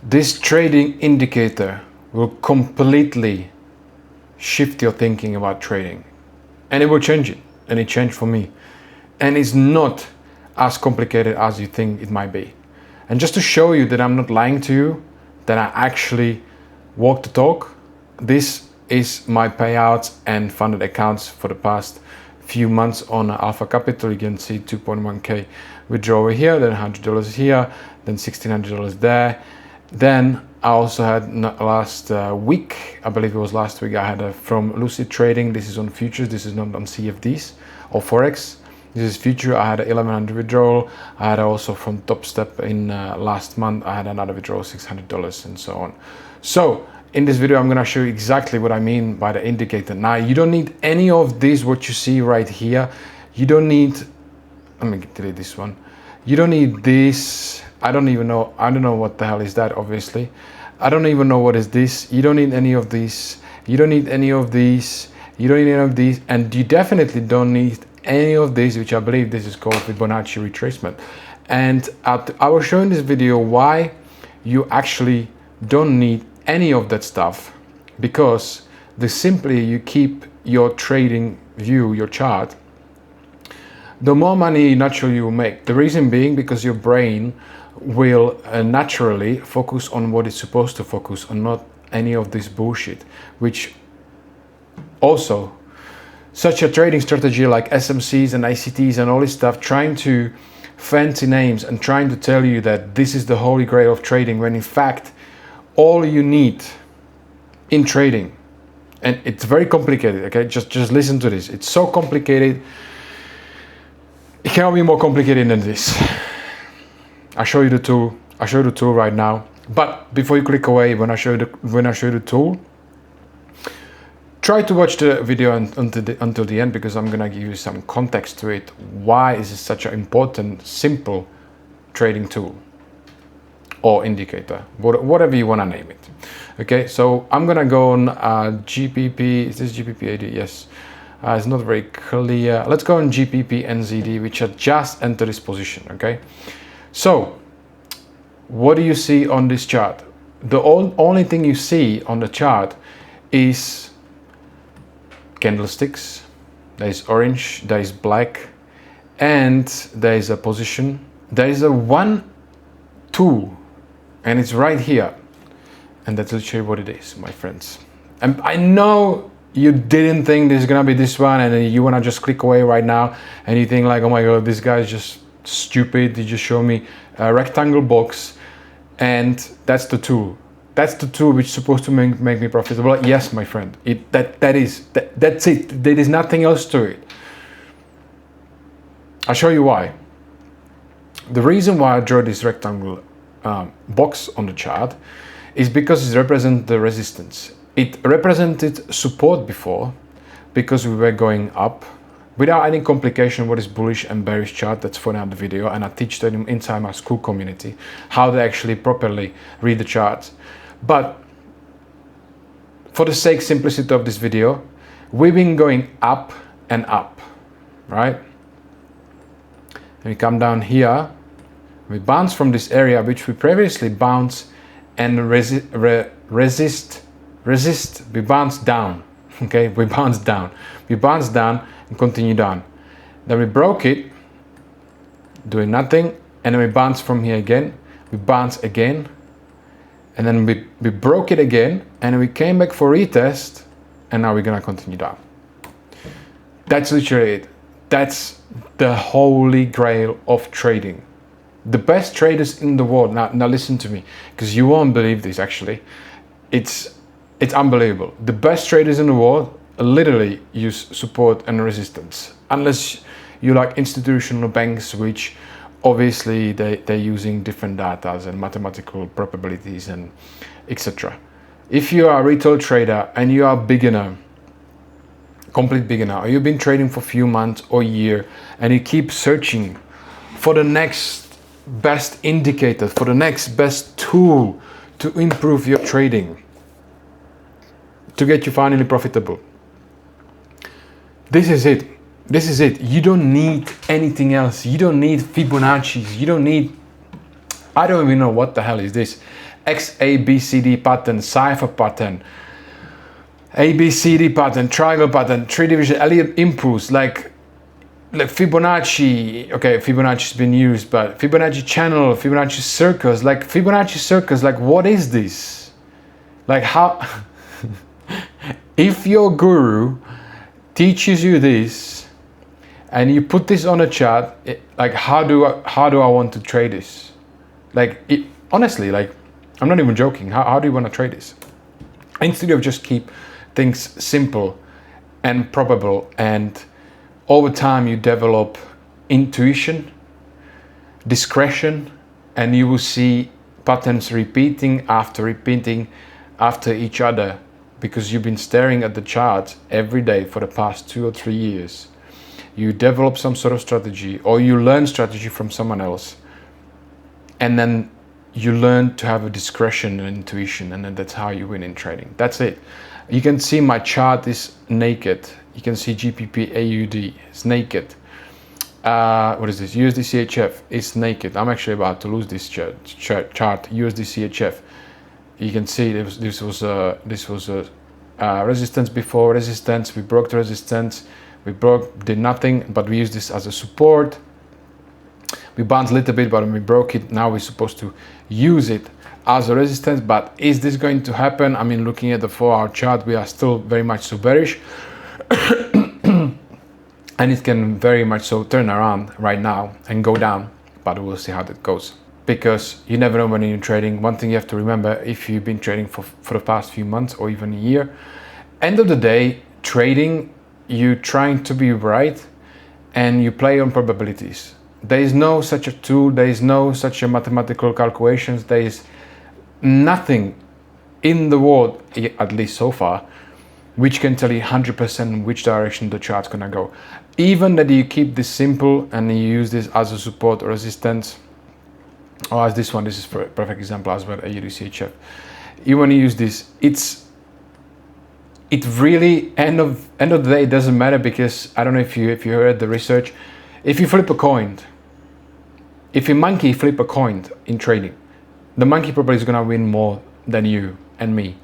This trading indicator will completely shift your thinking about trading, and it will change it, and it changed for me. And it's not as complicated as you think it might be. And just to show you that I'm not lying to you, that I actually walk the talk, this is my payouts and funded accounts for the past few months on Alpha Capital. You can see 2.1k withdrawal here, then $100 here, then $1,600 there. Then I also had last week, I believe it was last week, I had from Lucid Trading. This is on futures, this is not on CFDs or Forex. This is future. I had an 1100 withdrawal. I had also from Top Step in last month, I had another withdrawal, $600 and so on. So in this video, I'm gonna show you exactly what I mean by the indicator. Now, you don't need any of this, what you see right here. You don't need, let me delete this one. You don't need this. I don't know what the hell is that, obviously. I don't even know what is this. You don't need any of these. You don't need any of these. You don't need any of these. And you definitely don't need any of these, which I believe this is called Fibonacci retracement. And I will show in this video why you actually don't need any of that stuff, because the simply you keep your trading view, your chart, the more money naturally you will make. The reason being because your brain will naturally focus on what it's supposed to focus on, not any of this bullshit, which also such a trading strategy like SMCs and ICTs and all this stuff, trying to fancy names and trying to tell you that this is the holy grail of trading, when in fact all you need in trading, and it's very complicated, okay, just listen to this, it's so complicated, it cannot be more complicated than this. I'll show you the tool right now. But before you click away, when I show you the tool, try to watch the video until the end, because I'm gonna give you some context to it. Why is it such an important, simple trading tool or indicator, whatever you wanna name it. Okay, so I'm gonna go on GPP. Is this GPP AD? Yes. It's not very clear. Let's go on GPP NZD, which had just entered this position. Okay. So, what do you see on this chart? The only thing you see on the chart is candlesticks. There is orange, there is black, and there is a position. There is a 1, 2, and it's right here. And that's literally what it is, my friends. And I know you didn't think this is gonna be this one, and then you wanna just click away right now, and you think like, oh my god, this guy is just stupid, he just showed me a rectangle box, and that's the tool. That's the tool which is supposed to make me profitable. Yes, my friend, that's it. There is nothing else to it. I'll show you why. The reason why I draw this rectangle box on the chart is because it represents the resistance. It represented support before, because we were going up without any complication. What is bullish and bearish chart? That's for another video, and I teach that inside my school community, how to actually properly read the charts. But for the sake simplicity of this video, we've been going up and up, right? And we come down here, we bounce from this area which we previously bounced and resist, we bounce down. Okay, we bounce down and continue down. Then we broke it, doing nothing, and then we bounce from here again, we bounce again, and then we broke it again, and we came back for retest, and now we're gonna continue down. That's literally it. That's the holy grail of trading. The best traders in the world, now listen to me, because you won't believe this actually. It's unbelievable. The best traders in the world literally use support and resistance, unless you like institutional banks, which obviously they're using different data and mathematical probabilities and etc. If you are a retail trader and you are a beginner, complete beginner, or you've been trading for a few months or a year, and you keep searching for the next best indicator, for the next best tool to improve your trading, to get you finally profitable, this is it. This is it. You don't need anything else. You don't need Fibonacci's. You don't need I don't even know what the hell is this. X, A, B, C, D pattern, cipher pattern, A, B, C, D pattern, triangle pattern, 3 division, Elliott impulse, like Fibonacci. Okay, Fibonacci's been used, but Fibonacci channel, Fibonacci circles, like Fibonacci circles, like what is this? Like how, if your guru teaches you this and you put this on a chart, like how do I want to trade this? Like honestly, like I'm not even joking. How do you want to trade this? Instead of just keep things simple and probable, and over time you develop intuition, discretion, and you will see patterns repeating after each other, because you've been staring at the chart every day for the past 2 or 3 years. You develop some sort of strategy, or you learn strategy from someone else, and then you learn to have a discretion and intuition, and then that's how you win in trading. That's it. You can see my chart is naked. You can see GBP AUD is naked. What is this? USD CHF is naked. I'm actually about to lose this chart. USD CHF. You can see this was a resistance before resistance. We broke the resistance. Did nothing, but we used this as a support. We bounced a little bit, but we broke it. Now we're supposed to use it as a resistance. But is this going to happen? I mean, looking at the 4-hour chart, we are still very much so bearish. And it can very much so turn around right now and go down, but we'll see how that goes. Because you never know when you're trading. One thing you have to remember, if you've been trading for the past few months or even a year, end of the day, trading, you're trying to be right and you play on probabilities. There is no such a tool, there is no such a mathematical calculations, there is nothing in the world, at least so far, which can tell you 100% which direction the chart's gonna go. Even that you keep this simple and you use this as a support or resistance, or as this one, this is a perfect example as well, AUD-CHF. You want to use this, it really, end of the day, it doesn't matter, because I don't know if you heard the research. If you flip a coin, if a monkey flip a coin in trading, the monkey probably is gonna win more than you and me,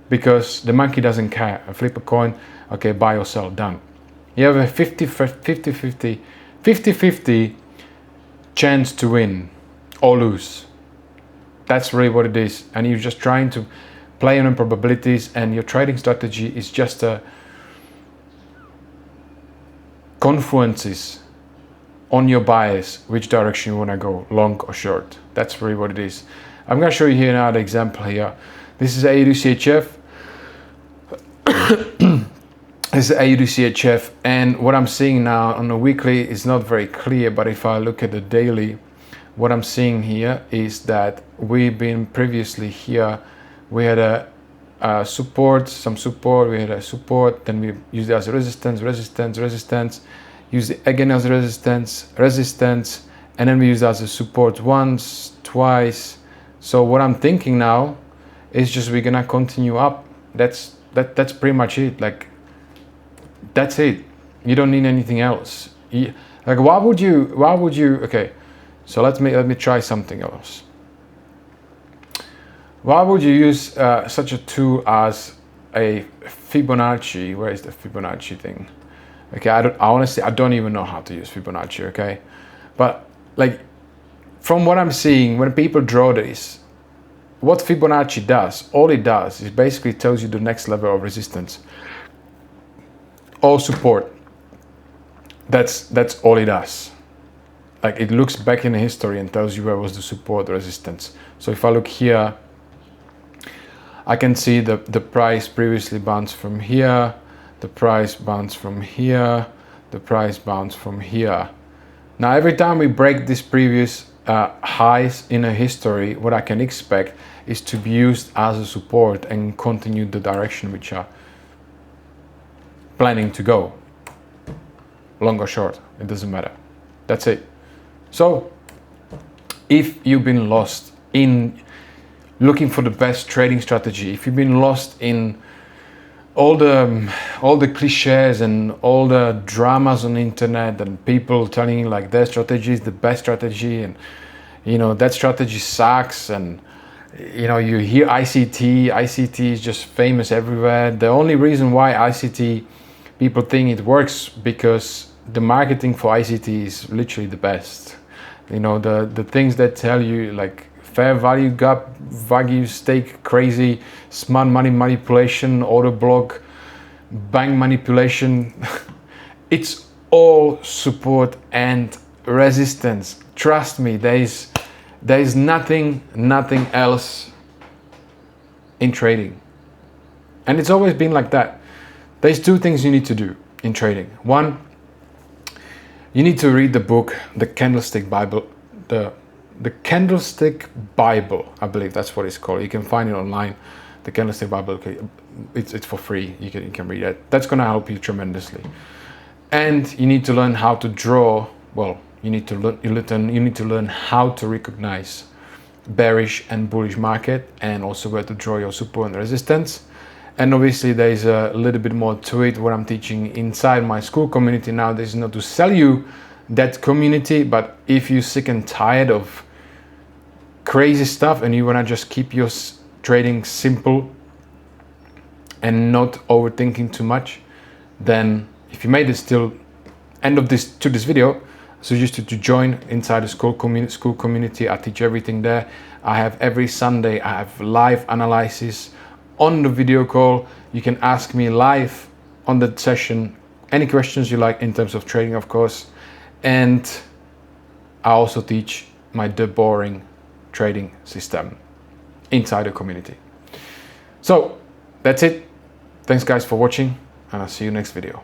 because the monkey doesn't care. I flip a coin, okay, buy or sell, done. You have a 50-50 chance to win or lose. That's really what it is. And you're just trying to play on probabilities, and your trading strategy is just a confluences on your bias, which direction you want to go, long or short. That's really what it is. I'm going to show you here another example here. This is AUD-CHF. This is AUD-CHF, and what I'm seeing now on the weekly is not very clear, but if I look at the daily, what I'm seeing here is that we've been previously here, we had a support, we had a support, then we used it as a resistance, use it again as a resistance, and then we use it as a support once, twice. So what I'm thinking now is just we're gonna continue up. That's pretty much it. Like, that's it. You don't need anything else. Like, why would you? Okay, so let me try something else. Why would you use such a tool as a Fibonacci? Where is the Fibonacci thing? Okay, honestly, I don't even know how to use Fibonacci, okay? But like, from what I'm seeing, when people draw this, what Fibonacci does, all it does is basically tells you the next level of resistance or support. That's all it does. Like, it looks back in history and tells you where was the support or resistance. So if I look here, I can see the price previously bounced from here, the price bounced from here, the price bounced from here. Now every time we break this previous highs in a history, what I can expect is to be used as a support and continue the direction which are planning to go. Long or short, it doesn't matter. That's it. So if you've been lost in looking for the best trading strategy, if you've been lost in all the cliches and all the dramas on the internet and people telling you like their strategy is the best strategy, and you know, that strategy sucks, and you know, you hear ICT is just famous everywhere. The only reason why ICT people think it works because the marketing for ICT is literally the best. You know, the things that tell you like fair value gap, Wagyu steak, crazy, smart money manipulation, order block, bank manipulation. It's all support and resistance. Trust me, there is nothing else in trading. And it's always been like that. There's two things you need to do in trading. One, you need to read the book, The Candlestick Bible, the Candlestick Bible, I believe that's what it's called. You can find it online, The Candlestick Bible. Okay, it's for free. You can read it. That's going to help you tremendously. And you need to learn how to draw. Well, you need to learn how to recognize bearish and bullish market, and also where to draw your support and resistance. And obviously there's a little bit more to it, what I'm teaching inside my school community now. This is not to sell you that community, but if you're sick and tired of crazy stuff and you want to just keep your trading simple and not overthinking too much, then if you made it till end of this video, I suggest you to join inside the school community. I teach everything there. I have every Sunday, I have live analysis on the video call. You can ask me live on the session any questions you like in terms of trading, of course. And I also teach my The Boring Trading System inside the community. So that's it. Thanks guys for watching, and I'll see you next video.